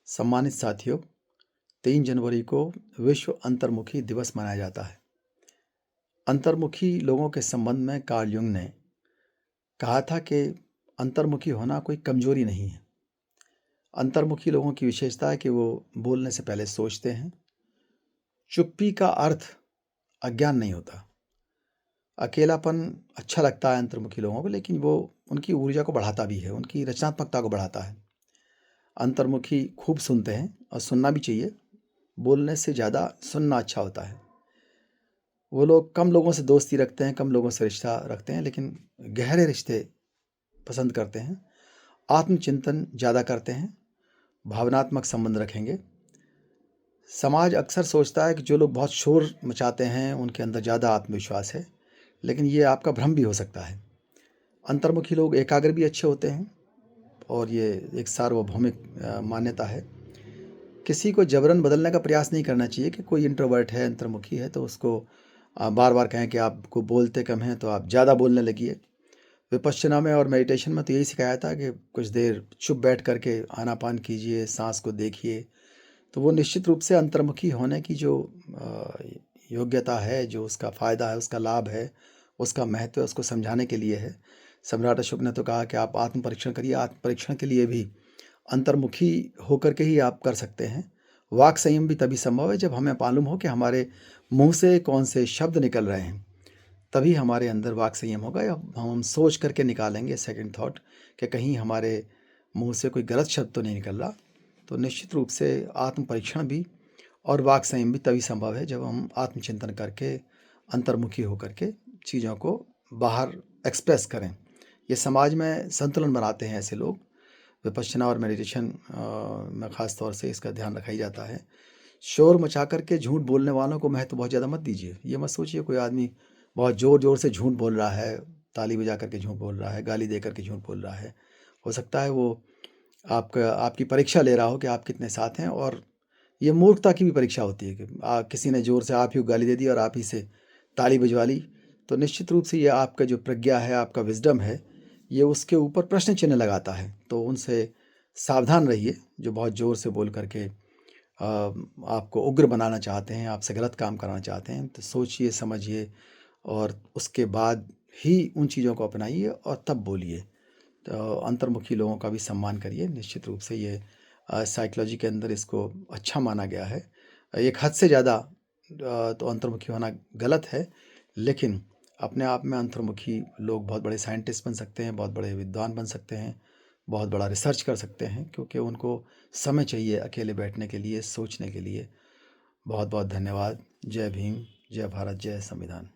सम्मानित साथियों, 3 जनवरी को विश्व अंतर्मुखी दिवस मनाया जाता है। अंतर्मुखी लोगों के संबंध में कार्ल युंग ने कहा था कि अंतर्मुखी होना कोई कमजोरी नहीं है। अंतर्मुखी लोगों की विशेषता है कि वो बोलने से पहले सोचते हैं। चुप्पी का अर्थ अज्ञान नहीं होता। अकेलापन अच्छा लगता है अंतर्मुखी लोगों को, लेकिन वो उनकी ऊर्जा को बढ़ाता भी है, उनकी रचनात्मकता को बढ़ाता है। अंतर्मुखी खूब सुनते हैं और सुनना भी चाहिए। बोलने से ज़्यादा सुनना अच्छा होता है। वो लोग कम लोगों से दोस्ती रखते हैं, कम लोगों से रिश्ता रखते हैं, लेकिन गहरे रिश्ते पसंद करते हैं। आत्मचिंतन ज़्यादा करते हैं, भावनात्मक संबंध रखेंगे। समाज अक्सर सोचता है कि जो लोग बहुत शोर मचाते हैं उनके अंदर ज़्यादा आत्मविश्वास है, लेकिन ये आपका भ्रम भी हो सकता है। अंतर्मुखी लोग एकाग्र भी अच्छे होते हैं और ये एक सार्वभौमिक मान्यता है। किसी को जबरन बदलने का प्रयास नहीं करना चाहिए कि कोई इंट्रोवर्ट है, अंतर्मुखी है, तो उसको बार बार कहें कि आपको बोलते कम हैं तो आप ज़्यादा बोलने लगिए। विपश्यना में और मेडिटेशन में तो यही सिखाया था कि कुछ देर चुप बैठ करके आनापान कीजिए, सांस को देखिए। तो वो निश्चित रूप से अंतर्मुखी होने की जो योग्यता है, जो उसका फ़ायदा है, उसका लाभ है, उसका महत्व है, उसको समझाने के लिए है। सम्राट अशोक ने तो कहा कि आप आत्म परीक्षण करिए। आत्म परीक्षण के लिए भी अंतर्मुखी होकर के ही आप कर सकते हैं। वाक संयम भी तभी संभव है जब हमें मालूम हो कि हमारे मुंह से कौन से शब्द निकल रहे हैं, तभी हमारे अंदर वाक संयम होगा। या हम सोच करके निकालेंगे सेकंड थॉट कि कहीं हमारे मुंह से कोई गलत शब्द तो नहीं निकल रहा। तो निश्चित रूप से आत्म परीक्षण भी और वाक संयम भी तभी संभव है जब हम आत्मचिंतन करके अंतर्मुखी होकर के चीज़ों को बाहर एक्सप्रेस करें। ये समाज में संतुलन बनाते हैं ऐसे लोग। विपश्यना और मेडिटेशन में ख़ास तौर से इसका ध्यान रखा ही जाता है। शोर मचा कर के झूठ बोलने वालों को महत्व बहुत ज़्यादा मत दीजिए। ये मत सोचिए कोई आदमी बहुत ज़ोर ज़ोर से झूठ बोल रहा है, ताली बजा करके झूठ बोल रहा है, गाली दे करके झूठ बोल रहा है। हो सकता है वो आपकी परीक्षा ले रहा हो कि आप कितने साथ हैं। और ये मूर्खता की भी परीक्षा होती है कि किसी ने ज़ोर से आप ही को गाली दे दी और आप ही से ताली बजवा ली, तो निश्चित रूप से ये आपका जो प्रज्ञा है, आपका विज़डम है, ये उसके ऊपर प्रश्न चिन्ह लगाता है। तो उनसे सावधान रहिए जो बहुत ज़ोर से बोल करके आपको उग्र बनाना चाहते हैं, आपसे गलत काम कराना चाहते हैं। तो सोचिए, समझिए और उसके बाद ही उन चीज़ों को अपनाइए और तब बोलिए। तो अंतर्मुखी लोगों का भी सम्मान करिए। निश्चित रूप से ये साइकोलॉजी के अंदर इसको अच्छा माना गया है। एक हद से ज़्यादा तो अंतर्मुखी होना गलत है, लेकिन अपने आप में अंतर्मुखी लोग बहुत बड़े साइंटिस्ट बन सकते हैं, बहुत बड़े विद्वान बन सकते हैं, बहुत बड़ा रिसर्च कर सकते हैं, क्योंकि उनको समय चाहिए अकेले बैठने के लिए, सोचने के लिए। बहुत बहुत धन्यवाद। जय भीम, जय भारत, जय संविधान।